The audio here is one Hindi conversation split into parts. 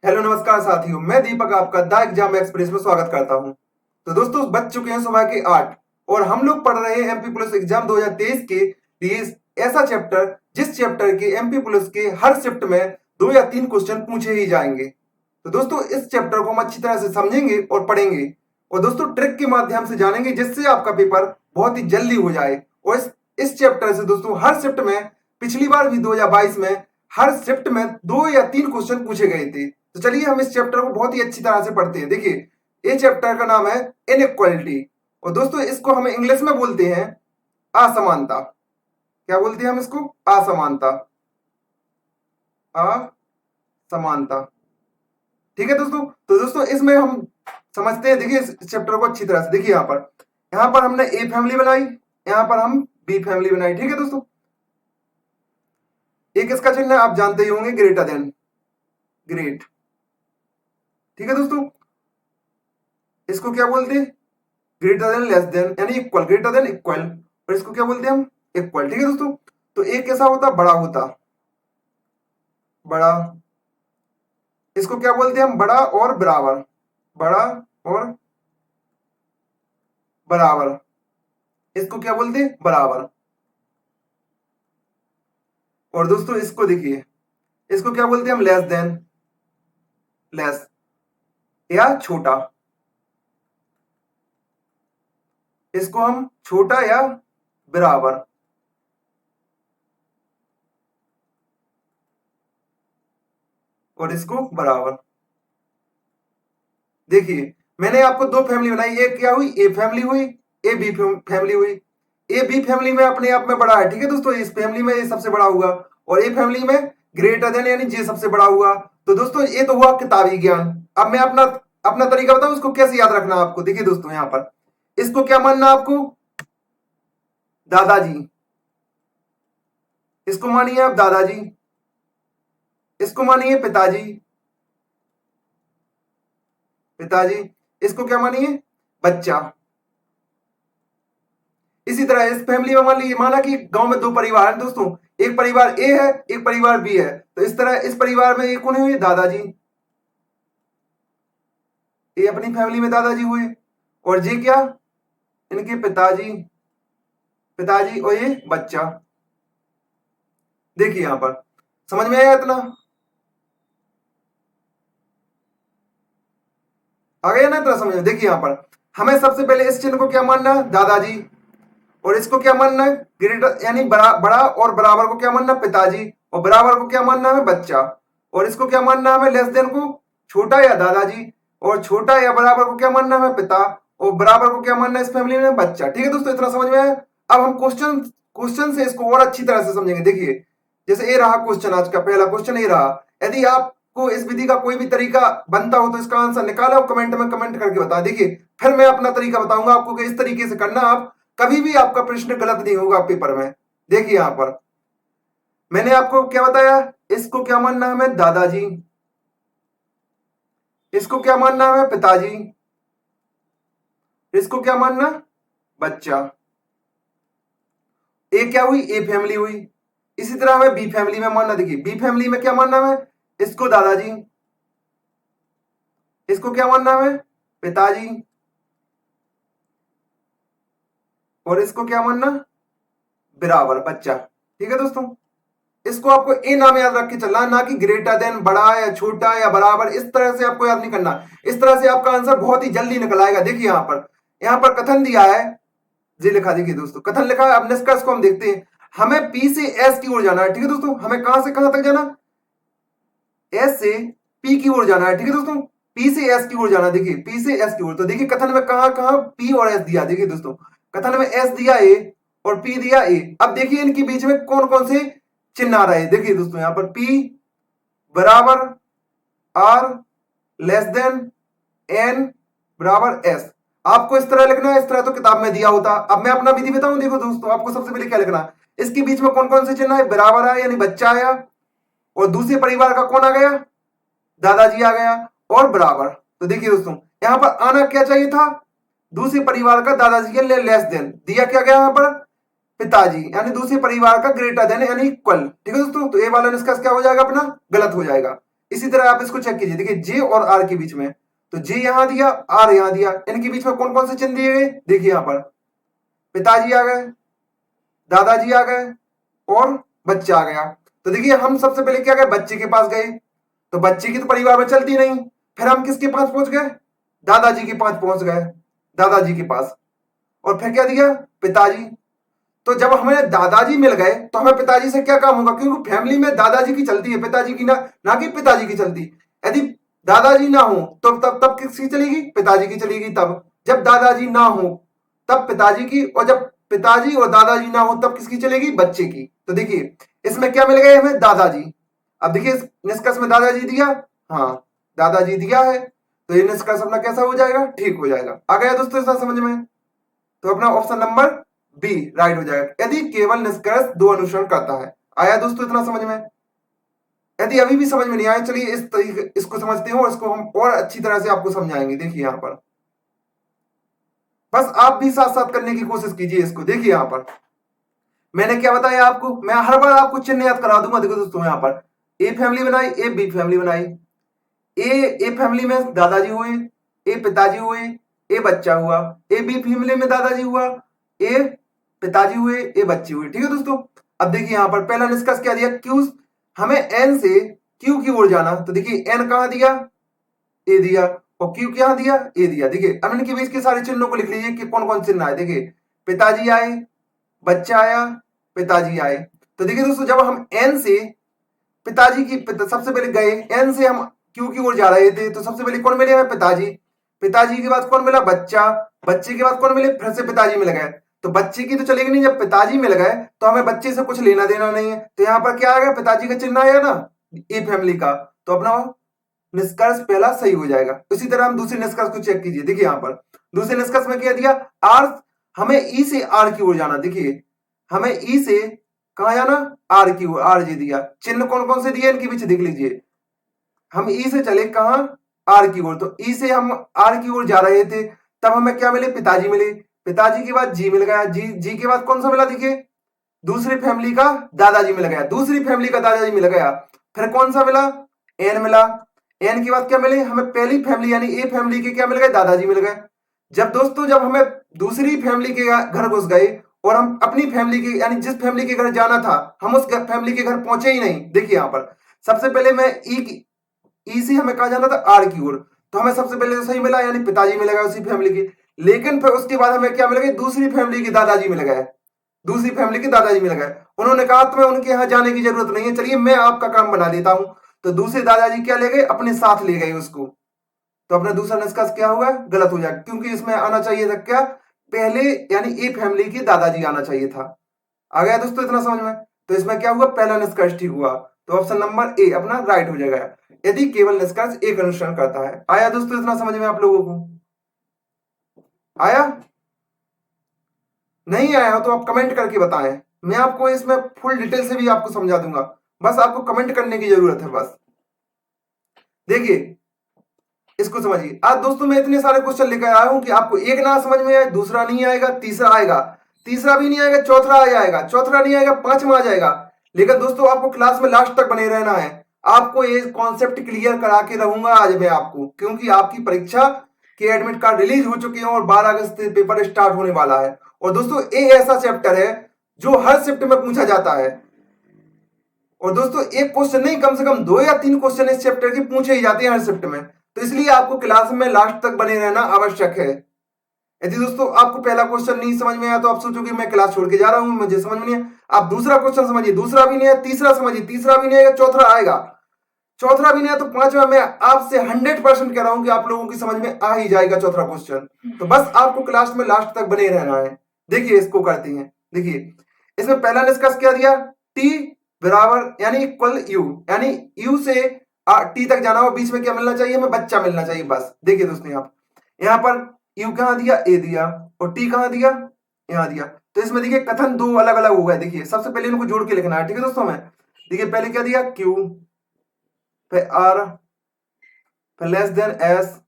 हेलो नमस्कार साथियों, मैं दीपक आपका द एग्जाम एक्सप्रेस में स्वागत करता हूं। तो दोस्तों बज चुके हैं सुबह के 8 और हम लोग पढ़ रहे हैं एमपी पुलिस एग्जाम 2023 के लिए ऐसा चैप्टर जिस चैप्टर के एमपी पुलिस के हर शिफ्ट में 2 या 3 क्वेश्चन पूछे ही जाएंगे। तो दोस्तों इस चैप्टर को हम अच्छी तरह से समझेंगे और पढ़ेंगे और दोस्तों ट्रिक के माध्यम से जानेंगे जिससे आपका पेपर बहुत ही जल्दी हो जाए। और इस चैप्टर से दोस्तों हर शिफ्ट में पिछली बार भी 2022 में हर शिफ्ट में 2 या 3 क्वेश्चन पूछे गए थे। तो चलिए हम इस चैप्टर को बहुत ही अच्छी तरह से पढ़ते हैं। देखिए ये चैप्टर का नाम है इनइक्वालिटी और दोस्तों इसको हम इंग्लिश में बोलते हैं असमानता। क्या बोलते हैं हम इसको? असमानता। असमानता। ठीक है दोस्तों। तो दोस्तों इसमें हम समझते हैं। देखिए इस चैप्टर को अच्छी तरह से देखिए। यहाँ पर हमने ए फैमिली बनाई, यहाँ पर हम बी फैमिली बनाई। ठीक है दोस्तों। एक इसका चिन्ह आप जानते ही होंगे, ग्रेटर देन, ग्रेट। ठीक है दोस्तों। इसको क्या बोलते हैं? ग्रेटर देन, लेस देन, यानी इक्वल, ग्रेटर देन इक्वल। और इसको क्या बोलते हैं हम? इक्वल। ठीक है दोस्तों। तो एक कैसा होता? बड़ा होता, बड़ा। इसको क्या बोलते हैं हम? बड़ा और बराबर, बड़ा और बराबर। इसको क्या बोलते हैं? बराबर। और दोस्तों इसको देखिए, इसको क्या बोलते हैं हम? लेस देन, लेस या छोटा। इसको हम छोटा या बराबर। और इसको बराबर। देखिए मैंने आपको 2 फैमिली बनाई, एक क्या हुई? ए फैमिली हुई, ए बी फैमिली हुई। ए बी फैमिली में अपने आप में बड़ा है। ठीक है दोस्तों। इस फैमिली में ये सबसे बड़ा हुआ और ए फैमिली में ग्रेटर देन यानी जे सबसे बड़ा हुआ। तो दोस्तों ये तो हुआ किताबी ज्ञान। अब मैं अपना अपना तरीका बताऊं इसको कैसे याद रखना आपको। देखिए दोस्तों यहाँ पर इसको क्या मानना आपको? दादाजी। इसको मानिए आप दादाजी, इसको मानिए पिताजी, पिताजी। इसको क्या मानिए? बच्चा। इसी तरह इस फैमिली में मान लीजिए, माना कि गांव में 2 परिवार हैं दोस्तों, एक परिवार ए है, एक परिवार बी है। तो इस तरह इस परिवार में ये कौन हुए? दादाजी। ये अपनी फैमिली में दादाजी हुए। और जे क्या? इनके पिताजी, पिताजी और ये बच्चा। देखिए यहां पर समझ में आया इतना? आ गया ना इतना समझ में? देखिए यहां पर हमें सबसे पहले इस चिन्ह को क्या मानना है? दादाजी। और इसको क्या मानना है? ग्रेटर यानी बड़ा और बराबर को क्या मानना? पिताजी। और बराबर को क्या मानना है? बच्चा। और इसको क्या मानना है? लेस देन को छोटा या दादाजी। और छोटा या बराबर को क्या मानना है? पिता। और बराबर को क्या मानना है इस फैमिली में? बच्चा। ठीक है दोस्तों, इतना समझ में आया? अब हम क्वेश्चन क्वेश्चन से इसको और अच्छी तरह से समझेंगे। देखिए जैसे ये रहा क्वेश्चन, आज का पहला क्वेश्चन ये रहा। यदि आपको इस विधि का कोई भी तरीका बनता हो तो इसका आंसर निकालो, कमेंट में कमेंट करके बता। देखिए फिर मैं अपना तरीका बताऊंगा आपको कि इस तरीके से करना, आप कभी भी आपका प्रश्न गलत नहीं होगा पेपर में। देखिए यहां पर मैंने आपको क्या बताया? इसको क्या मानना है हमें? दादाजी। इसको क्या मानना है हमें? पिताजी। इसको क्या मानना? बच्चा। ए क्या हुई? ए फैमिली हुई। इसी तरह हमें बी फैमिली में मानना। देखिए बी फैमिली में क्या मानना है? इसको दादाजी। इसको क्या मानना है? पिताजी। और इसको क्या मानना? बराबर, बच्चा। ठीक है दोस्तों। इसको आपको ए नाम याद रख के चलना, ना कि ग्रेटर देन, बड़ा या छोटा या बराबर। इस तरह से आपको याद नहीं करना। इस तरह से आपका आंसर बहुत ही जल्दी निकल आएगा। देखिए यहाँ पर कथन दिया है, जी लिखा। देखिए दोस्तों कथन लिखा है। अब निष्कर्ष को हम देखते हैं। हमें पी से एस की ओर जाना है। ठीक है दोस्तों। हमें कहां से कहां तक जाना? एस से पी की ओर जाना है। ठीक है दोस्तों। पी से एस की ओर जाना। देखिए पी से एस की ओर। तो देखिए कथन में कहां कहां पी और एस दिया। देखिए दोस्तों कथन में एस दिया ए और पी दिया ए। अब देखिए इनके बीच में कौन कौन से चिन्ह आ रहे हैं। देखिए दोस्तों यहां पर पी बराबर आर लेस देन एन बराबर एस। आपको इस तरह लिखना है, इस तरह तो किताब में दिया होता। अब मैं अपना विधि बताऊं। देखो दोस्तों आपको सबसे पहले क्या लिखना है? इसके बीच में कौन कौन से चिन्ह है? बराबर है यानी बच्चा आया, और दूसरे परिवार का कौन आ गया? दादाजी आ गया, और बराबर। तो देखिए दोस्तों यहां पर आना क्या चाहिए था? दूसरे परिवार का दादाजी के लेस देन दिया। क्या गया यहां पर? पिताजी, यानी दूसरे परिवार का ग्रेटर देन यानी इक्वल। ठीक है दोस्तों। तो ए वाला निष्कर्ष क्या हो जाएगा अपना? गलत हो जाएगा। इसी तरह आप इसको चेक कीजिए, देखिए जे और आर के बीच में, तो जे यहां दिया, आर यहां दिया, इनके बीच में कौन कौन से चिन्ह दिए गए, देखिए यहां पर पिताजी आ गए, दादाजी आ गए और बच्चा आ गया। तो देखिए हम सबसे पहले क्या गए, बच्चे के पास गए, तो बच्चे की तो परिवार में चलती नहीं, फिर हम किसके पास पहुंच गए, दादाजी के पास पहुंच गए, दादाजी के पास, और फिर क्या दिया, पिताजी। तो जब हमें दादाजी मिल गए तो हमें पिताजी से क्या काम होगा, क्योंकि फैमिली में दादाजी की चलती है, पिताजी की ना कि पिताजी की चलती। यदि दादाजी ना हो तो तब किसकी चलेगी, पिताजी की चलेगी। तब जब दादाजी ना हो तब पिताजी की, और जब पिताजी और दादाजी ना हो तब किसकी चलेगी, बच्चे की। तो देखिए इसमें क्या मिल गए हमें, दादाजी। अब देखिए निष्कर्ष में दादाजी दिया, हाँ दादाजी दिया है, तो ये निष्कर्ष अपना कैसा हो जाएगा, ठीक हो जाएगा। आ गया दोस्तों ऐसा समझ में, तो अपना ऑप्शन नंबर बी राइट हो जाएगा, यदि केवल निष्कर्ष दो अनुसरण करता है। आया दोस्तों इतना समझ में। यदि अभी भी समझ में नहीं आया, चलिए इस तरीके इसको समझते हो, और इसको हम और अच्छी तरह से आपको समझाएंगे। देखिए यहां पर बस आप भी साथ साथ करने की कोशिश कीजिए इसको। देखिए यहां पर मैंने क्या बताया आपको, मैं हर बार आपको चिन्ह याद करा दूंगा। देखो दोस्तों यहां पर ए फैमिली बनाई, ए बी फैमिली बनाई, ए फैमिली में दादाजी हुए, ए पिताजी हुए, ए बच्चा हुआ, ए बी फैमिली में दादाजी हुआ, ए पिताजी हुए, ए बच्चे हुए। ठीक है दोस्तों, अब देखिए यहां पर पहला निष्कर्ष क्या दिया, क्यू, हमें एन से क्यू की ओर जाना। तो देखिए एन कहां दिया, ए दिया, और क्यू क्या दिया, ए दिया। देखिए अब इनके बीच के सारे चिन्हों को लिख लीजिए कि कौन कौन चिन्ह आए। देखिए पिताजी आए, बच्चा आया, पिताजी आए। तो देखिए दोस्तों जब हम एन से पिताजी की सबसे पहले गए, एन से हम क्यू की ओर जा रहे थे, तो सबसे पहले कौन मिले हमें, पिताजी। पिताजी के बाद कौन मिला, बच्चा। बच्चे के बाद कौन मिले, फिर से पिताजी मिल गए। तो बच्चे की तो चलेगी नहीं, जब पिताजी मिल गए तो हमें बच्चे से कुछ लेना देना नहीं है, तो यहां पर क्या आएगा, पिताजी का चिन्ह आया ना, ए फैमिली का। तो अपना निष्कर्ष पहला सही हो जाएगा। इसी तरह हम दूसरे निष्कर्ष को चेक कीजिए। देखिए यहां पर दूसरे निष्कर्ष में क्या दिया, आर, हमें ई से आर की ओर जाना। देखिए हमें ई से कहा जाना, आर की ओर, आर जी दिया। चिन्ह कौन कौन से दिए इनके पीछे देख लीजिए, हम ई से चले कहा, आर की ओर। तो ई से हम आर की ओर जा रहे थे, तब हमें क्या मिले, पिताजी मिले। पिताजी के बाद जी मिल गया, जी के बाद कौन सा मिला, देखिए दूसरी फैमिली का दादाजी मिल गया, दूसरी फैमिली का दादाजी मिल गया। फिर कौन सा मिला, एन मिला। एन के बाद क्या मिले, हमें पहली फैमिली यानी ए फैमिली के क्या मिल गए, दादाजी मिल गए। जब दोस्तों जब हमें दूसरी फैमिली के घर घुस गए और हम अपनी फैमिली के यानी जिस फैमिली के घर जाना था, हम उस फैमिली के घर पहुंचे ही नहीं। देखिए यहां पर सबसे पहले मैं ई से हमें कहा जाना था, आर की ओर। तो हमें सबसे पहले तो सही मिला, यानी पिताजी मिल गए उसी फैमिली की। लेकिन फिर उसके बाद हमें क्या मिल गए, दूसरी फैमिली के दादाजी मिल गए, दूसरी फैमिली के दादाजी मिल गए। उन्होंने कहा तुम्हें उनके यहाँ जाने की जरूरत नहीं है, चलिए मैं आपका काम बना देता हूं। तो दूसरे दादाजी क्या ले गए, अपने साथ ले गए उसको। तो अपना दूसरा निष्कर्ष क्या होगा, गलत हो जाएगा, क्योंकि इसमें आना चाहिए था क्या, पहले यानी ए फैमिली के दादाजी आना चाहिए था। आ गया दोस्तों इतना समझ में। तो इसमें क्या हुआ, पहला निष्कर्ष ठीक हुआ, तो ऑप्शन नंबर ए अपना राइट हो जाएगा, यदि केवल निष्कर्ष एक अनुसरण करता है। आया दोस्तों इतना समझ में आप लोगों को, आया? नहीं आया हो तो आप कमेंट करके बताएं, मैं आपको इसमें फुल डिटेल से भी आपको समझा दूंगा, बस आपको कमेंट करने की जरूरत है बस। देखिए इसको समझिए। आज दोस्तों मैं इतने सारे क्वेश्चन लेकर आया हूं कि आपको एक ना समझ में आए, दूसरा नहीं आएगा, तीसरा आएगा, तीसरा भी नहीं आएगा, चौथा आ जाएगा, चौथा नहीं आएगा, पांचवा आ जाएगा। लेकिन दोस्तों आपको क्लास में लास्ट तक बने रहना है, आपको ये कॉन्सेप्ट क्लियर करा के रहूंगा आज मैं आपको, क्योंकि आपकी परीक्षा के एडमिट कार्ड रिलीज हो चुके हैं और 12 अगस्त से पेपर स्टार्ट होने वाला है। और दोस्तों ये ऐसा चैप्टर है जो हर शिफ्ट में पूछा जाता है, और दोस्तों एक क्वेश्चन नहीं, कम से कम 2 या 3 क्वेश्चन इस चैप्टर के पूछे ही जाते हैं हर शिफ्ट में। तो इसलिए आपको क्लास में लास्ट तक बने रहना आवश्यक है। यदि दोस्तों आपको पहला क्वेश्चन नहीं समझ में आया तो आप सोचोगे मैं क्लास छोड़ के जा रहा हूं, मुझे समझ में नहीं है। आप दूसरा क्वेश्चन समझिए, दूसरा भी नहीं है, तीसरा समझिए, तीसरा भी नहीं आएगा, चौथा आएगा, चौथा भी नहीं है तो पांचवा मैं आपसे 100% कह रहा हूं कि आप लोगों की समझ में आ ही जाएगा चौथा क्वेश्चन। तो बस आपको क्लास में लास्ट तक बने रहना है। देखिए इसको करते हैं। देखिए इसमें पहला निष्कर्ष क्या दिया, टी बराबर यानी इक्वल यू, यानी यू से टी तक जाना हो, बीच में क्या मिलना चाहिए, हमें बच्चा मिलना चाहिए बस। देखिए दोस्तों यहाँ पर यू कहां दिया, ए दिया, और टी कहां दिया, यहां दिया। तो इसमें देखिए कथन दो अलग अलग हो गए। देखिए सबसे पहले इनको जोड़ के लिखना है, ठीक है दोस्तों। हमें देखिए पहले क्या दिया, क्यू, फिर आर, फिर लेस देन एस,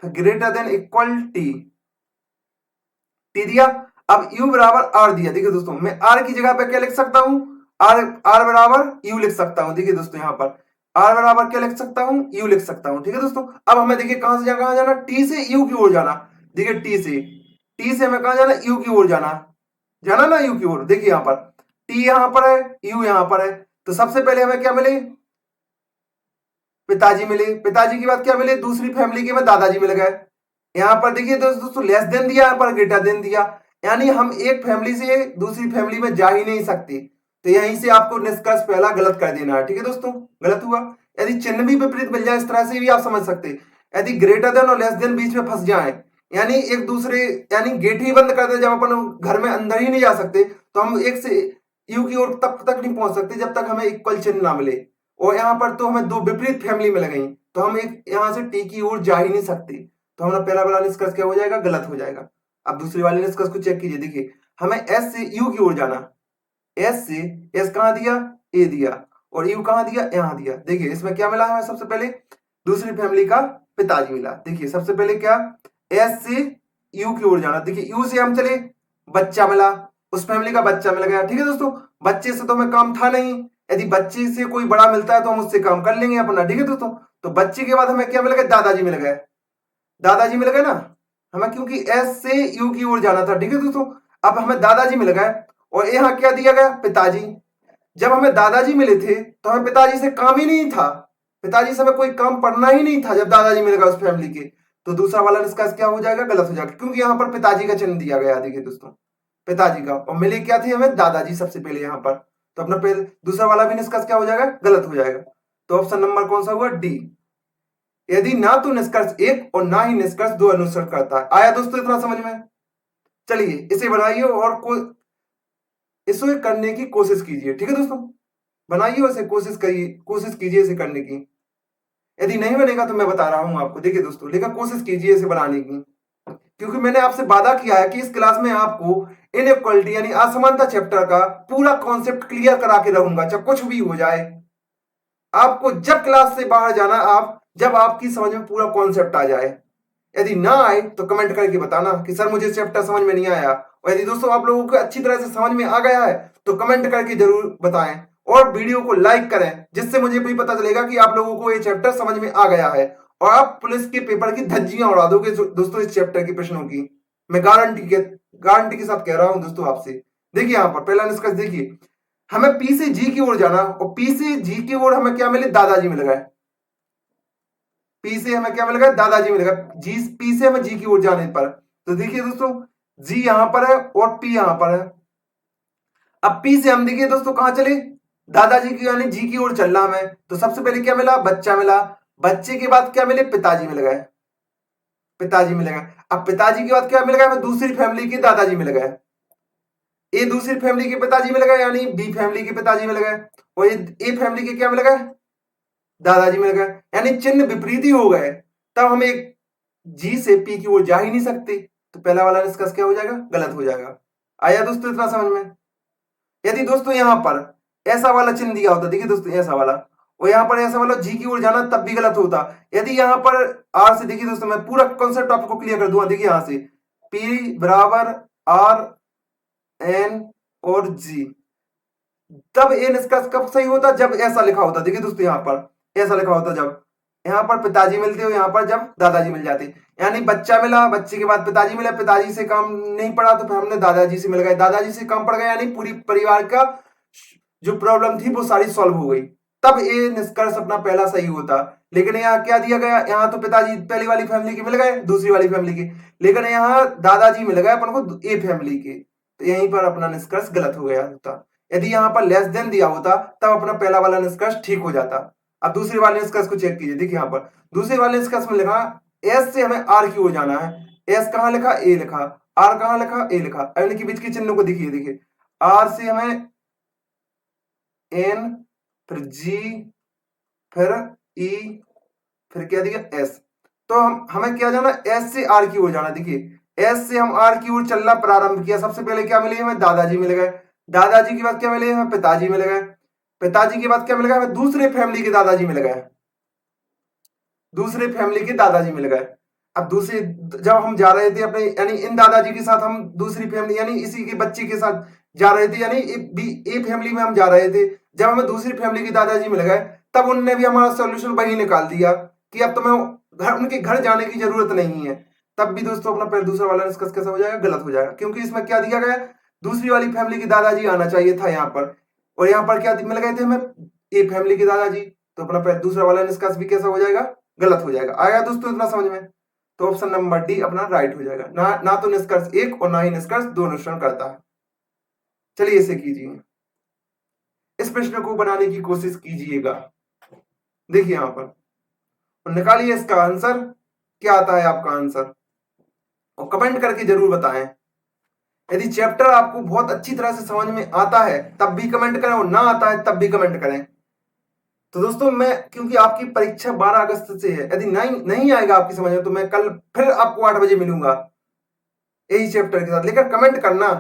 फिर greater than equal T, T दिया। अब यू बराबर आर दिया। देखिए दोस्तों मैं आर की जगह पे क्या लिख सकता हूं, आर बराबर यू लिख सकता हूं। देखिए दोस्तों यहाँ पर आर बराबर क्या लिख सकता हूं, यू लिख सकता हूं। ठीक है दोस्तों, अब हमें देखिए कहां जाना, टी से यू की ओर जाना। देखिए टी से हमें कहां जाना, यू की ओर जाना, जाना ना यू की ओर। देखिए यहां पर टी यहां पर है, यू यहां पर है, तो सबसे पहले हमें क्या मिले, पिताजी मिले। पिताजी के बाद क्या मिले, दूसरी फैमिली के में दादाजी मिल गए। यहां पर देखिए दोस्तों लेस देन दिया, यहां पर ग्रेटर देन दिया, यानी हम एक फैमिली से दूसरी फैमिली में जा ही नहीं सकते। तो यहीं से आपको निष्कर्ष पहला गलत कर देना है। ठीक है दोस्तों, गलत हुआ। यदि चिन्ह भी विपरीत मिल जाए इस तरह से भी आप समझ सकते। यदि ग्रेटर देन और लेस देन बीच में फंस जाए, यानी एक दूसरे, यानी गेट ही बंद कर दे, जब अपन घर में अंदर ही नहीं जा सकते, तो हम एक से यू की ओर तब तक नहीं पहुंच सकते जब तक हमें इक्वल चिन्ह ना मिले। और यहाँ पर तो हमें दो विपरीत फैमिली मिल गई, तो हम एक यहाँ से टी की ओर जा ही नहीं सकते। तो हमारा पहला वाला निष्कर्ष क्या हो जाएगा, गलत हो जाएगा। अब दूसरी वाले निष्कर्ष को चेक कीजिए। देखिए हमें एस से यू की ओर जाना, एस से, एस कहां दिया, ए दिया, और यू कहां दिया, यहां दिया। देखिए इसमें क्या मिला हमें, सबसे पहले दूसरी फैमिली का पिताजी मिला। देखिए सबसे पहले क्या, एस से यू की ओर जाना। देखिए यू से हम चले, बच्चा मिला, उस फैमिली का बच्चा मिल गया। ठीक है दोस्तों, बच्चे से तो हमें काम था नहीं, यदि बच्चे से कोई बड़ा मिलता है तो हम उससे काम कर लेंगे अपना। ठीक है दोस्तों, तो बच्चे के बाद हमें क्या मिल गया, दादाजी मिल गए। दादाजी मिल गए ना हमें, क्योंकि एस से यू की ओर जाना था। ठीक है दोस्तों, अब हमें दादाजी मिल गए, और यहाँ क्या दिया गया, पिताजी। जब हमें दादाजी मिले थे तो हमें पिताजी से काम ही नहीं था, पिताजी से हमें कोई काम पड़ना ही नहीं था। जब दादाजी मिल गए उस फैमिली के, तो दूसरा वाला निष्कर्ष क्या हो जाएगा, गलत हो जाएगा, क्योंकि यहाँ पर पिताजी का चिन्ह दिया गया। देखिए दोस्तों, पिताजी का, और मिले क्या थे हमें, दादाजी सबसे पहले यहाँ पर। तो अपना पहले दूसरा वाला भी निष्कर्ष क्या हो जाएगा, गलत हो जाएगा। तो ऑप्शन नंबर कौन सा हुआ, डी। यदि ना तो निष्कर्ष एक और ना ही निष्कर्ष दो अनुसरण करता है। आया दोस्तों इतना समझ में। चलिए इसे बनाइए और इसे करने की कोशिश कीजिए। ठीक है दोस्तों, बनाइए इसे, कोशिश कीजिए इसे करने की। यदि नहीं बनेगा तो मैं बता रहा हूं आपको। देखिए दोस्तों, लेकिन कोशिश कीजिए इसे बनाने की, क्योंकि मैंने आपसे वादा किया है कि इस क्लास में आपको इनइक्वालिटी यानी असमानता चैप्टर का पूरा कॉन्सेप्ट क्लियर करा के रहूंगा, चाहे कुछ भी हो जाए। आपको जब क्लास से बाहर जाना, आप जब आपकी समझ में पूरा कॉन्सेप्ट आ जाए। यदि ना आए तो कमेंट करके बताना कि सर मुझे चैप्टर समझ में नहीं आया। और यदि दोस्तों आप लोगों को अच्छी तरह से समझ में आ गया है तो कमेंट करके जरूर बताएं, और वीडियो को लाइक करें, जिससे मुझे भी पता चलेगा कि आप लोगों को ये चैप्टर समझ में आ गया है। और आप पुलिस के पेपर की धज्जियां उड़ा दोगे दोस्तों इस चैप्टर के प्रश्नों की, मैं गारंटी के साथ कह रहा हूं दोस्तों आपसे। देखिए यहां पर पहला निष्कर्ष देखिए, हमें पी से जी की ओर जाना, और पी से जी की ओर हमें क्या मिले, दादाजी मिल गए। पी से हमें क्या मिल गया, दादाजी मिल गया। जी, पी से हमें जी की ओर जाने पर, तो देखिए दोस्तों जी यहां पर है और पी यहां पर है। अब पी से हम देखिए दोस्तों कहां चले, दादाजी की यानी जी की ओर चल रहा हमें, तो सबसे पहले क्या मिला, बच्चा मिला। बच्चे के बाद क्या मिले, पिताजी मिल गए, पिताजी मिल गए। अब पिताजी के बाद क्या मिल गया, हमें दूसरी फैमिली के दादाजी मिल गए। ए दूसरी फैमिली के पिताजी मिल गए, यानी बी फैमिली के पिताजी मिल गए, और ए फैमिली के क्या मिल गए, दादाजी मिल गए, यानी चिन्ह विपरीत ही हो गए। तब हम एक जी से पी की ओर जा ही नहीं सकते, तो पहला वाला निष्कर्ष क्या हो जाएगा, गलत हो जाएगा। आया दोस्तों इतना समझ में। यदि दोस्तों यहां पर ऐसा वाला चिन्ह दिया होता, देखिए दोस्तों ऐसा वाला, और यहां पर ऐसा वाला जी की ओर जाना, तब भी गलत होता। यदि यहां पर आर से, देखिए दोस्तों मैं पूरा कॉन्सेप्ट आपको क्लियर कर दूंगा। देखिए यहां से पी बराबर आर एन और जी, तब ए निष्कर्ष कब सही होता, जब ऐसा लिखा होता। देखिए दोस्तों यहां पर ऐसा लिखा होता, जब यहाँ पर पिताजी मिलते हो, यहाँ पर जब दादाजी मिल जाते, यानी बच्चा मिला, बच्चे के बाद पिताजी मिला, पिताजी से काम नहीं पड़ा तो फिर हमने दादाजी से मिल गए, दादाजी से काम पड़ गया, यानी पूरी परिवार का जो प्रॉब्लम थी वो सारी सॉल्व हो गई। तब ये निष्कर्ष अपना पहला सही होता। लेकिन यहाँ क्या दिया गया, यहाँ तो पिताजी पहली वाली फैमिली के मिल गए, दूसरी वाली फैमिली के, लेकिन यहाँ दादाजी मिल गए अपन को ए फैमिली के, तो यहीं पर अपना निष्कर्ष गलत हो गया होता। यदि यहाँ पर लेस देन दिया होता तब अपना पहला वाला निष्कर्ष ठीक हो जाता। अब दूसरे वाले निष्कर्ष को चेक कीजिए। देखिए यहाँ पर दूसरे वाले निष्कर्ष में लिखा एस से हमें आर की ओर जाना है। एस कहां लिखा, ए लिखा, आर कहां लिखा, ए लिखा। अब इनके बीच के चिन्ह को देखिए, देखिए आर से हमें एन, फिर जी, फिर ई, फिर क्या दिया, एस। तो हमें क्या जाना, एस से आर की ओर जाना। देखिए एस से हम आर की ओर चलना प्रारंभ किया, सबसे पहले क्या मिले हमें, दादाजी मिल गए। दादाजी के बाद क्या मिले हमें, पिताजी मिल गए। पिताजी के बाद क्या मिल गया हमें, दूसरे फैमिली के दादाजी मिल गए, दूसरे फैमिली के दादाजी मिल गए। अब दूसरे, जब हम जा रहे थे अपने, यानी इन दादाजी के साथ हम दूसरी फैमिली यानी इसी के बच्चे के साथ जा रहे थे, यानी ए फैमिली में हम जा रहे थे। जब हमें दूसरी फैमिली के दादाजी मिल गए तब उनने भी हमारा सॉल्यूशन वही निकाल दिया कि अब तो मैं उनके घर जाने की जरूरत नहीं है। तब भी दोस्तों अपना पहले दूसरा वाला निष्कर्ष कैसा हो जाएगा, गलत हो जाएगा, क्योंकि इसमें क्या दिया गया, दूसरी वाली फैमिली के दादाजी आना चाहिए था यहाँ पर, और यहाँ पर क्या मिल गए थे हमें, ए फैमिली के दादाजी। तो अपना पहले दूसरा वाला निष्कर्ष भी कैसा हो जाएगा, गलत हो जाएगा। आया दोस्तों इतना समझ में? तो ऑप्शन नंबर डी अपना राइट हो जाएगा। ना तो निष्कर्ष एक और ना ही निष्कर्ष दो अनुसरण करता है। चलिए इसे कीजिए, इस प्रश्न को बनाने की कोशिश कीजिएगा। देखिए यहां पर और निकालिए इसका आंसर, क्या आता है आपका आंसर, और कमेंट करके जरूर बताएं। यदि चैप्टर आपको बहुत अच्छी तरह से समझ में आता है तब भी कमेंट करें, और ना आता है तब भी कमेंट करें। तो दोस्तों मैं, क्योंकि आपकी परीक्षा 12 अगस्त से है, यदि नहीं आएगा आपकी समझ में तो मैं कल फिर आपको 8 बजे मिलूंगा यही चैप्टर के साथ, लेकर कमेंट करना,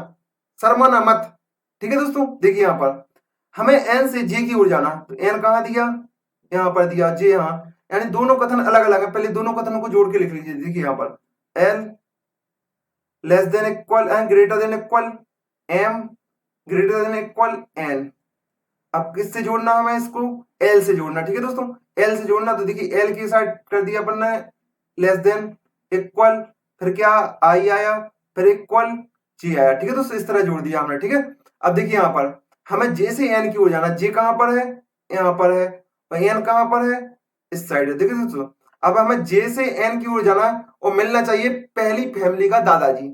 शर्माना मत। ठीक है दोस्तों, देखिए यहां पर हमें एन से जे की ओर जाना, तो एन कहां दिया, यहां पर दिया, जे यहां, यानी दोनों कथन अलग अलग है। पहले दोनों कथनों को जोड़ के लिख लीजिए। देखिए यहां पर L less than equal N greater than equal M greater than equal N. अब किससे जोड़ना हमें इसको, एल से जोड़ना। ठीक है दोस्तों, एल से जोड़ना, तो देखिए एल की साइड कर दिया अपन ने लेस देन इक्वल, फिर क्या आई आया, फिर इक्वल जी आया। ठीक है दोस्तों, इस तरह जोड़ दिया हमने। ठीक है, अब देखिए यहां पर हमें जे से एन की ओर जाना, जे कहां पर है, यहां पर है, और एन कहां पर है, इस साइड है। देखिए दोस्तों, अब हमें जे से एन की ओर जाना और मिलना चाहिए पहली फैमिली का दादाजी,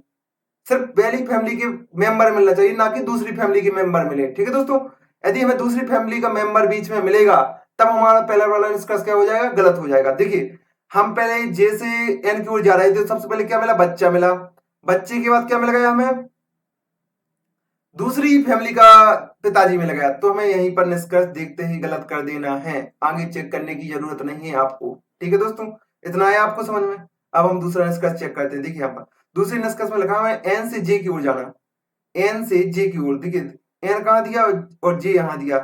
सिर्फ पहली फैमिली के मेंबर मिलना चाहिए, ना कि दूसरी फैमिली के मेंबर मिले। ठीक है दोस्तों, यदि हमें दूसरी फैमिली का मेंबर बीच में मिलेगा तब हमारा पहला वाला निष्कर्ष क्या हो जाएगा, गलत हो जाएगा। देखिए हम पहले जे से एन की ओर जा रहे थे, तो सबसे पहले क्या मिला, बच्चा मिला, बच्चे के बाद क्या मिल गया, हमें दूसरी फैमिली का पिताजी मिल गया। तो हमें यहीं पर निष्कर्ष देखते ही गलत कर देना है, आगे चेक करने की जरूरत नहीं है आपको। ठीक है दोस्तों, इतना है आपको समझ में। अब हम दूसरा निष्कर्ष चेक करते हैं। देखिए यहाँ पर दूसरे निष्कर्ष में लिखा हुआ है एन से जे की ओर जाना, एन से जे की ओर। देखिए एन कहां दिया और जे यहां दिया,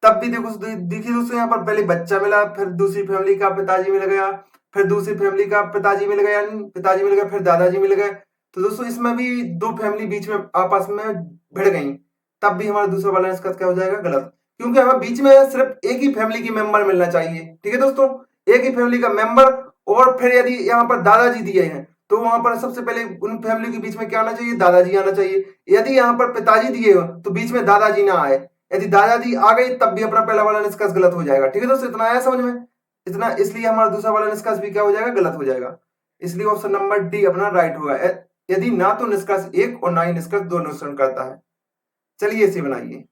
तब भी देखो देखिए दोस्तों, यहाँ पर पहले बच्चा मिला, फिर दूसरी फैमिली का पिताजी मिल गया, फिर दूसरी फैमिली का पिताजी मिल गया, पिताजी मिल गया, फिर दादाजी मिल गए। तो दोस्तों इसमें भी दो फैमिली बीच में आपस में भिड़ गई, तब भी हमारा दूसरा वाला निष्कर्ष क्या हो जाएगा, गलत, क्योंकि हमें बीच में सिर्फ एक ही फैमिली की मेंबर मिलना चाहिए। ठीक है दोस्तों, एक ही फैमिली का मेंबर, और फिर यदि यहाँ पर दादाजी दिए हैं तो वहां पर सबसे पहले उन फैमिली के बीच में क्या आना चाहिए, दादाजी आना चाहिए। यदि यहाँ पर पिताजी दिए हो तो बीच में दादाजी ना आए, यदि दादाजी आ गए तब भी अपना पहला वाला निष्कर्ष गलत हो जाएगा। ठीक है दोस्तों, इतना आया समझ में, इतना, इसलिए हमारा दूसरा वाला निष्कर्ष भी क्या हो जाएगा, गलत हो जाएगा। इसलिए ऑप्शन नंबर डी अपना राइट होगा, यदि ना तो निष्कर्ष एक और ना ही निष्कर्ष दो अनुसरण करता है। चलिए इसे बनाइए,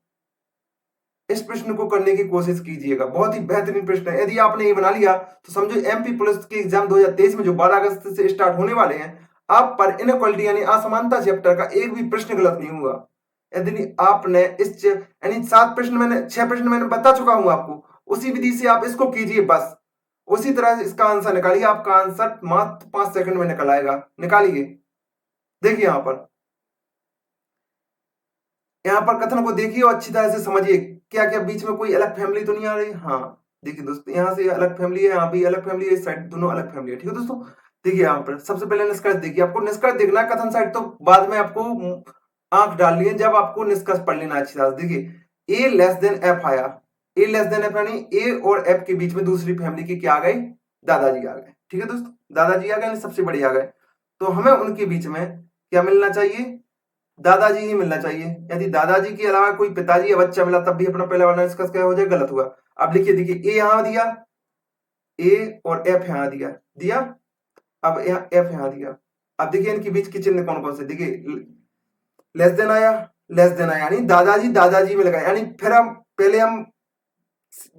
इस प्रश्न को करने की कोशिश कीजिएगा, बहुत ही बेहतरीन प्रश्न है। यदि आपने ये बना लिया तो समझो एमपी पुलिस के एग्जाम 2023 में जो 12 अगस्त से स्टार्ट होने वाले हैं, आप पर इनइक्वालिटी यानी असमानता चैप्टर का एक भी प्रश्न गलत नहीं हुआ। यदि आपने इस यानी 7 प्रश्न मैंने 6 प्रश्न मैंने बता चुका हूं आपको, उसी विधि से आप इसको कीजिए, बस उसी तरह इसका आंसर निकालिए। आपका आंसर मात्र 5 सेकंड में निकल आएगा। निकालिए, देखिए यहाँ पर कथन को देखिए और अच्छी तरह से समझिए, क्या क्या बीच में कोई अलग फैमिली तो नहीं आ रही। हाँ देखिए दोस्तों, यहाँ से अलग फैमिली है, यहाँ भी अलग फैमिली है, इस साइड दोनों अलग फैमिली है। ठीक है दोस्तों, देखिए यहाँ पर सबसे पहले निष्कर्ष देखिए, आपको निष्कर्ष देखना है, कथन साइड तो बाद में आपको आंख डाल लिए, जब आपको निष्कर्ष पढ़ लेना अच्छी तरह से। देखिए ए लेस देन एफ आया, ए लेस देन एफ यानी ए और एफ के बीच में दूसरी फैमिली के क्या आ गए, दादाजी आ गए। ठीक है दोस्तों, दादाजी आ गए, सबसे बड़े आ गए, तो हमें उनके बीच में क्या मिलना चाहिए, दादाजी ही मिलना चाहिए। यदि दादाजी के अलावा कोई पिताजी या बच्चा मिला तब भी अपना पहला वाला निष्कर्ष क्या हो जाए, गलत हुआ। अब लिखिए, देखिए ए यहां दिया, ए और एफ यहां दिया दिया, अब एफ यहां दिया। अब देखिए इनके बीच के चिन्ह कौन कौन से, देखिए लेस देन आया, लेस देन आया, यानी दादाजी दादाजी मिल गए, यानी फिर हम पहले हम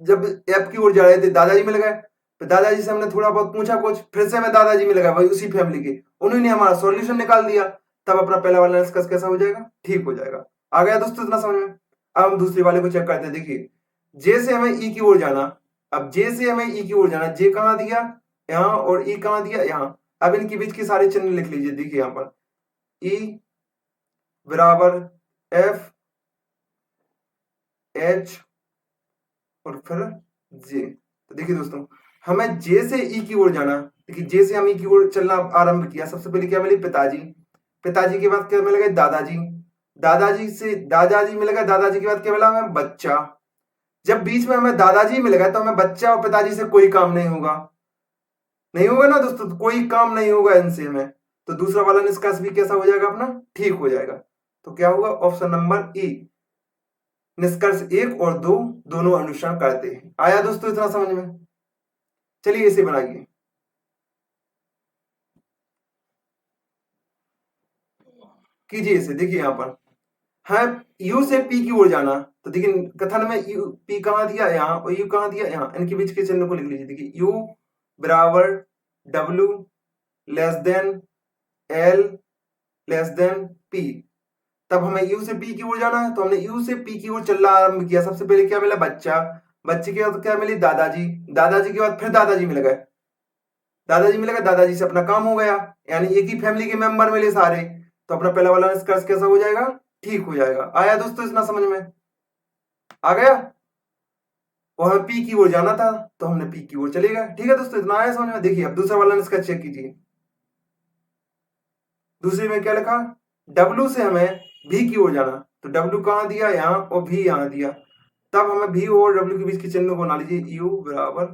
जब एफ की ओर जा रहे थे दादाजी मिल गए, फिर दादाजी से हमने थोड़ा बहुत पूछा कुछ, फिर से हमें दादाजी मिल गए, वही उसी फैमिली के, उन्होंने हमारा सॉल्यूशन निकाल दिया, तब अपना पहला वाला निष्कर्ष कैसा हो जाएगा, ठीक हो जाएगा। आ गया दोस्तों इतना समझ में। अब हम दूसरे वाले को चेक करते हैं। देखिए जे से हमें ई की ओर जाना, अब जे से हमें ई की ओर जाना, जे कहां दिया यहां, और ई कहां दिया यहां। अब इनके बीच के सारे चिन्ह लिख लीजिए। देखिए यहां पर ई बराबर एफ एच और फिर जे। तो देखिए दोस्तों, हमें जे से ई की ओर जाना, देखिए जे से हम ई की ओर चलना आरंभ किया, सबसे पहले क्या मिली, पिताजी, पिताजी के बाद क्या मिल गए, दादाजी, दादाजी से दादाजी मिल गए, दादाजी के बाद क्या मिला हमें, बच्चा, जब बीच में हमें दादाजी मिल गए तो हमें बच्चा और पिताजी से कोई काम नहीं होगा, नहीं होगा ना दोस्तों, तो कोई काम नहीं होगा इनसे हमें, तो दूसरा वाला निष्कर्ष भी कैसा हो जाएगा अपना, ठीक हो जाएगा। तो क्या होगा, ऑप्शन नंबर ई, निष्कर्ष 1 और 2 दोनों अनुसरण करते हैं। आया दोस्तों इतना समझ में? चलिए इसे बनाइए। कीजिए इसे, देखिए यहाँ पर है यू से पी की ओर जाना, तो देखिए कथन में यू पी कहाँ दिया, यहाँ, और यू कहाँ दिया, यहाँ, इनके बीच के चिन्ह को लिख लीजिए। देखिए यू बराबर W less than L less then P, तब हमें यू से पी की ओर जाना है, तो हमने यू से पी की ओर चलना आरंभ किया। सबसे पहले क्या मिला, बच्चा, बच्चे के बाद क्या मिली, दादाजी, दादाजी के बाद फिर दादाजी मिल गए, दादाजी मिल गए, दादाजी से अपना काम हो गया, यानी एक ही फैमिली के मेंबर मिले सारे, तो अपना पहला वाला निष्कर्ष कैसा हो जाएगा, ठीक हो जाएगा। आया दोस्तों इतना समझ में आ गया? और हमें पी की ओर जाना था तो हमने पी की ओर चले गए। ठीक है दोस्तों, इतना आया समझ में? देखिए अब दूसरा वाला निष्कर्ष चेक कीजिए। दूसरे में क्या लिखा, डब्ल्यू से हमें भी की ओर जाना, तो डब्ल्यू कहाँ दिया, यहाँ, और भी यहाँ दिया, तब हमें भी और डब्ल्यू के बीच के चिन्ह को बना लीजिए, यू बराबर।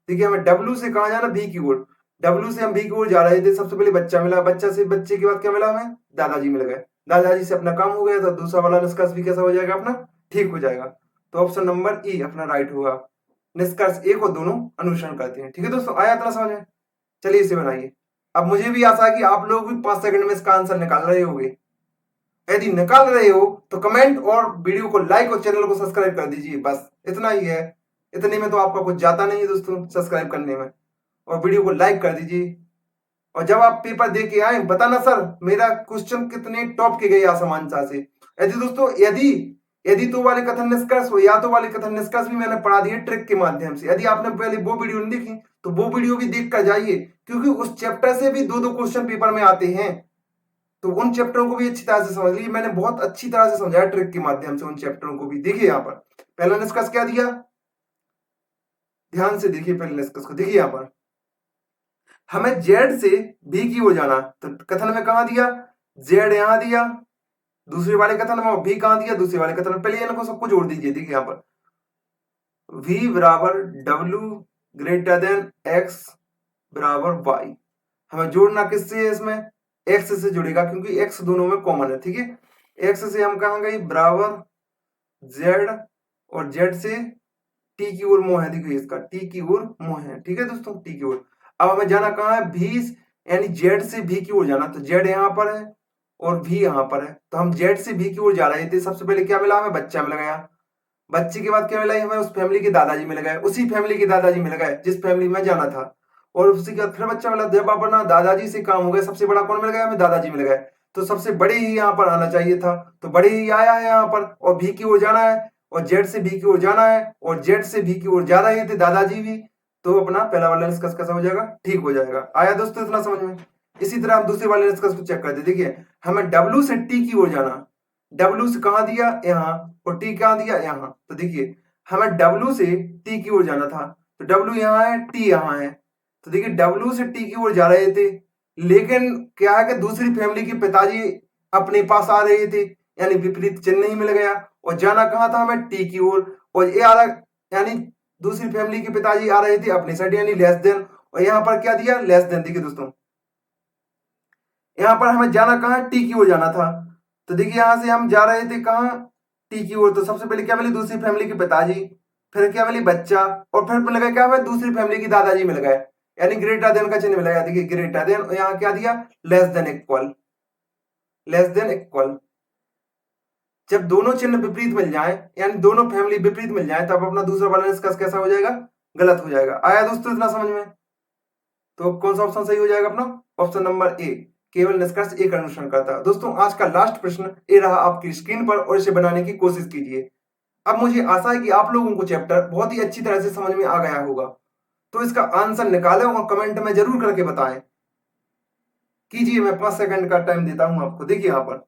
देखिए हमें डब्ल्यू से कहाँ जाना, भी की ओर, डब्ल्यू से हम भी की ओर जा रहे थे, सबसे पहले बच्चा मिला, बच्चा से बच्चे के बाद क्या मिला, हमें दादाजी मिल गए, दादाजी से अपना काम हो गया, तो दूसरा वाला निष्कर्ष भी कैसा हो जाएगा अपना, ठीक हो जाएगा। तो ऑप्शन नंबर ई अपना राइट होगा, निष्कर्ष 1 और दोनों अनुसरण करते हैं। ठीक है दोस्तों, आया इतना समझ में? चलिए इसे बनाइए। अब मुझे भी आशा है कि आप लोग भी 5 सेकंड में इसका आंसर निकाल रहे होंगे। यदि निकाल रहे हो तो कमेंट और वीडियो को लाइक और चैनल को सब्सक्राइब कर दीजिए, बस इतना ही है। इतने में तो आपका कुछ जाता नहीं है दोस्तों सब्सक्राइब करने में, और वीडियो को लाइक कर दीजिए। और जब आप पेपर दे के आए बताना सर मेरा क्वेश्चन कितने टॉप के गए असमानता से। यदि दोस्तों यदि यदि तो वाले कथन निष्कर्ष हो या तो वाले कथन निष्कर्ष भी मैंने पढ़ा दिए ट्रिक के माध्यम से। यदि आपने पहले वो वीडियो नहीं देखी तो वो वीडियो भी देख कर जाइए, क्योंकि उस चैप्टर से भी 2-2 क्वेश्चन पेपर में आते हैं, तो उन चैप्टरों को भी अच्छी तरह से समझ लीजिए। मैंने बहुत अच्छी तरह से समझाया ट्रिक के माध्यम से उन चैप्टरों को भी। देखिए यहाँ पर पहला निष्कर्ष क्या दिया, ध्यान से देखिए पहले निष्कर्ष को। देखिए यहाँ पर हमें जेड से बी की ओर जाना, तो कथन में कहा दिया, जेड यहां दिया, दूसरे वाले कथन में भी कहां दिया, दूसरे वाले कथन में। पहले इनको सबको जोड़ दीजिए। देखिए यहाँ पर v बराबर डब्ल्यू ग्रेटर देन एक्स बराबर वाई, हमें जोड़ना किससे है, इसमें एक्स से जुड़ेगा क्योंकि एक्स दोनों में कॉमन है। ठीक है, एक्स से हम कहा गए बराबर जेड, और जेड से टी की ओर मोह है, देखिए इसका टी की ओर मोह है। ठीक है दोस्तों, टी की ओर। अब हमें जाना कहाँ है, भी, यानी जेड से भी की ओर जाना, तो जेड यहाँ पर है और भी यहाँ पर है, तो हम जेड से भी की ओर जा रहे थे। सबसे पहले क्या मिला, हमें बच्चा मिल गया, बच्चे के बाद क्या मिला, हमें उस फैमिली के दादाजी मिल गए, उसी फैमिली के दादाजी मिल गए जिस फैमिली में जाना था, और उसी के बाद फिर बच्चा मिला। जब अपना दादाजी से काम हो गया, सबसे बड़ा कौन मिल गया, हमें दादाजी मिल गए, तो सबसे बड़े ही यहाँ पर आना चाहिए था, तो बड़े ही आया है यहाँ पर, और भी की ओर जाना है, और जेड से भी की ओर जाना है, और जेड से भी की ओर जा रहे थे दादाजी भी, तो अपना पहला वाला निष्कर्ष कैसा हो जाएगा, ठीक हो जाएगा। आया दोस्तों इतना समझ में? इसी तरह हम दूसरे वाले निष्कर्ष को चेक करते। देखिए हमें डब्ल्यू से टी की ओर जाना, डब्ल्यू से कहा दिया, यहाँ, और टी कहाँ दिया, यहाँ, तो देखिए हमें डब्ल्यू से टी की ओर जाना था, तो डब्ल्यू यहाँ है, टी यहाँ है, तो देखिए डब्ल्यू से टी की ओर जा रहे थे, लेकिन क्या है कि दूसरी फैमिली के पिताजी अपने पास आ रहे थे, यानी विपरीत चिन्ह ही मिल गया, और जाना कहाँ था हमें, टी की ओर, और ये आ रहा, यानी दूसरी फैमिली के पिताजी आ रहे थे अपनी साइड, यानी लेस देन, और यहाँ पर क्या दिया, लेस देन। देखिए दोस्तों यहाँ पर हमें जाना कहाँ, टी की ओर जाना था, तो देखिए यहां से हम जा रहे थे कहाँ, टी की ओर, तो सबसे पहले क्या मिली, दूसरी फैमिली के पिताजी, फिर क्या मिली, बच्चा, और फिर मिल गया क्या, हमें दूसरी फैमिली की दादाजी मिल गए, यानी ग्रेटर देन का चिन्ह मिल गया। देखिए ग्रेटर देन, और यहाँ क्या दिया, less than equal, less than equal. जब दोनों चिन्ह विपरीत मिल जाए, यानी दोनों फैमिली विपरीत मिल जाए, तब अपना दूसरा वाला निष्कर्ष कैसा हो जाएगा, गलत हो जाएगा। आया दोस्तों इतना समझ में? तो कौन सा ऑप्शन सही हो जाएगा अपना, ऑप्शन नंबर ए, केवल निष्कर्ष एक अनुसरण करता है। दोस्तों आज का लास्ट प्रश्न ये रहा आपकी स्क्रीन पर, और इसे बनाने की कोशिश कीजिए। अब मुझे आशा है कि आप लोगों को चैप्टर बहुत ही अच्छी तरह से समझ में आ गया होगा, तो इसका आंसर निकालें और कमेंट में जरूर करके बताएं। कीजिए, मैं 5 सेकंड का टाइम देता हूं आपको। देखिए यहां पर,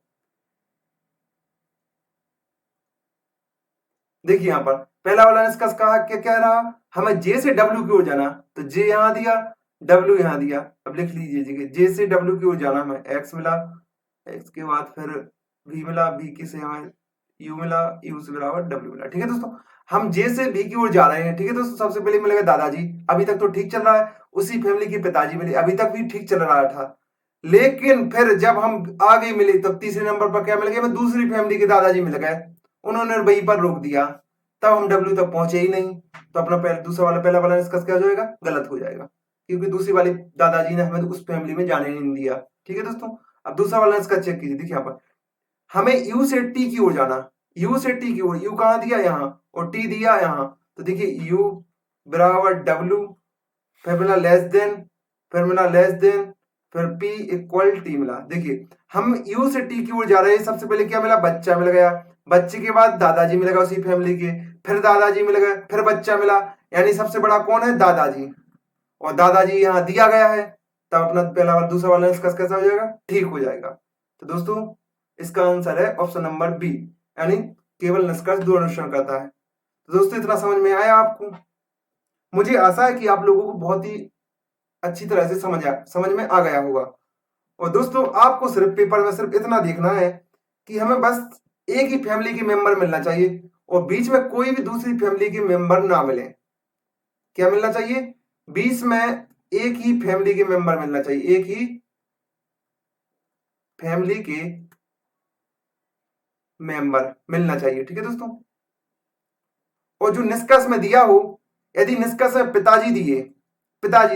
देखिए यहां पर पहला वाला निष्कर्ष कहा, क्या कह रहा, हमें जे से डब्ल्यू की ओर जाना, तो जे यहां दिया, डब्ल्यू यहां दिया, अब लिख लीजिए, जे से डब्ल्यू की ओर जाना, हमें एक्स मिला, एक्स के बाद फिर वी मिला, वी की से यहाँ यू मिला, यू से बराबर डब्ल्यू मिला। ठीक है दोस्तों, हम जे से बी की ओर जा रहे हैं। ठीक है दोस्तों, सबसे पहले मिलेगा दादाजी, अभी तक तो ठीक चल रहा है। उसी फैमिली के पिताजी मिले, अभी तक भी ठीक चल रहा था। लेकिन फिर जब हम आगे मिले तब तीसरे नंबर पर क्या मिल गया, हमें दूसरी फैमिली के दादाजी मिल गए, उन्होंने वहीं पर रोक दिया, तब हम डब्ल्यू तक पहुंचे ही नहीं। तो अपना दूसरा वाला पहला वाला निष्कर्ष क्या हो जाएगा, गलत हो जाएगा, क्योंकि दूसरी वाली दादाजी ने हमें उस फैमिली में जाने नहीं दिया। ठीक है दोस्तों, अब दूसरा वाला निष्कर्ष चेक कीजिए। देखिए यहाँ पर हमें यू से टी की ओर जाना, यू से टी की ओर, यू कहां दिया यहाँ और टी दिया यहाँ। तो देखिए यू बराबर डब्ल्यू, फिर मिला लेस देन, फिर मिला लेस देन, फिर P इक्वल टी मिला। देखिए हम U से T की ओर जा रहे हैं। सबसे पहले क्या मिला, बच्चा मिल गया, बच्चे के बाद दादाजी मिलेगा उसी फैमिली के, फिर दादाजी मिल गए, फिर बच्चा मिला, यानी सबसे बड़ा कौन है, दादाजी, और दादाजी यहाँ दिया गया है। तब अपना पहला वाला दूसरा वाला निष्कर्ष कैसा हो जाएगा, ठीक हो जाएगा। तो दोस्तों इसका आंसर है ऑप्शन नंबर बी, यानी केवल निष्कर्ष दो अनुसरण करता है। तो दोस्तों इतना समझ में आया आपको? मुझे आशा है कि आप लोगों को बहुत ही अच्छी तरह से समझ में आ गया होगा। और दोस्तों आपको सिर्फ पेपर में सिर्फ इतना देखना है कि हमें बस एक ही फैमिली के मेंबर मिलना चाहिए और बीच में कोई भी दूसरी फैमिली के मेंबर ना मिले। क्या मिलना चाहिए, बीच में एक ही फैमिली के मेंबर मिलना चाहिए, एक ही फैमिली के मेंबर मिलना चाहिए। ठीक है दोस्तों, और जो निष्कर्ष में दिया हो, यदि निष्कर्ष में पिताजी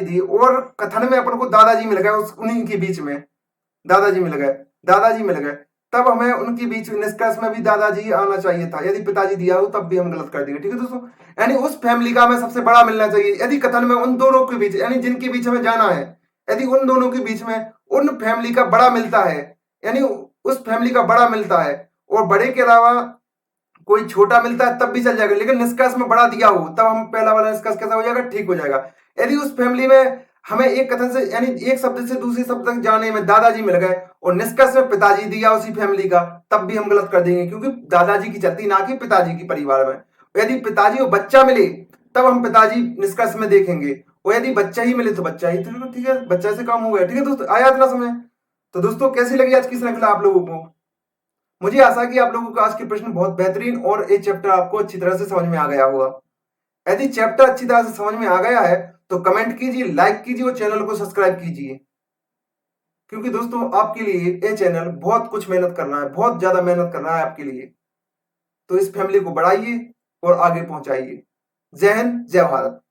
दिए और कथन में अपन को दादाजी मिल गए, उन्हीं के बीच में दादाजी मिल गए, तब हमें उनके बीच निष्कर्ष में भी दादाजी आना चाहिए था। यदि पिताजी दिया हो तब भी हम गलत कर देंगे। ठीक है दोस्तों, यानी उस फैमिली का हमें सबसे बड़ा मिलना चाहिए। यदि कथन में उन दोनों के बीच, यानी जिनके बीच हमें जाना है, यदि उन दोनों के बीच में उन फैमिली का बड़ा मिलता है, यानी उस फैमिली का बड़ा मिलता है और बड़े के अलावा कोई छोटा मिलता है तब भी चल जाएगा, लेकिन निष्कर्ष में बड़ा दिया हो तब हम पहला वाला निष्कर्ष कैसा हो जाएगा, ठीक हो जाएगा। यदि उस फैमिली में हमें एक कथन से, यानी एक शब्द से दूसरे शब्द तक जाने में दादाजी मिल गए और निष्कर्ष में पिताजी दिया उसी फैमिली का, तब भी हम गलत कर देंगे, क्योंकि दादाजी की चलती ना कि पिताजी की परिवार में। यदि पिताजी और बच्चा मिले तब हम पिताजी निष्कर्ष में देखेंगे, और यदि बच्चा ही मिले तो बच्चा ही, तो ठीक है, बच्चा से काम हो गया। ठीक है दोस्तों, आया इतना समय? तो दोस्तों कैसी लगी आज की श्रृंखला आप लोगों को? मुझे आशा है कि आप लोगों को आज के प्रश्न बहुत बेहतरीन और ये चैप्टर आपको अच्छी तरह से समझ में आ गया होगा। यदि चैप्टर अच्छी तरह से समझ में आ गया है तो कमेंट कीजिए, लाइक कीजिए और चैनल को सब्सक्राइब कीजिए, क्योंकि दोस्तों आपके लिए ये चैनल बहुत कुछ मेहनत कर रहा है, बहुत ज्यादा मेहनत कर रहा है आपके लिए। तो इस फैमिली को बढ़ाइए और आगे पहुंचाइए। जय हिंद, जय भारत।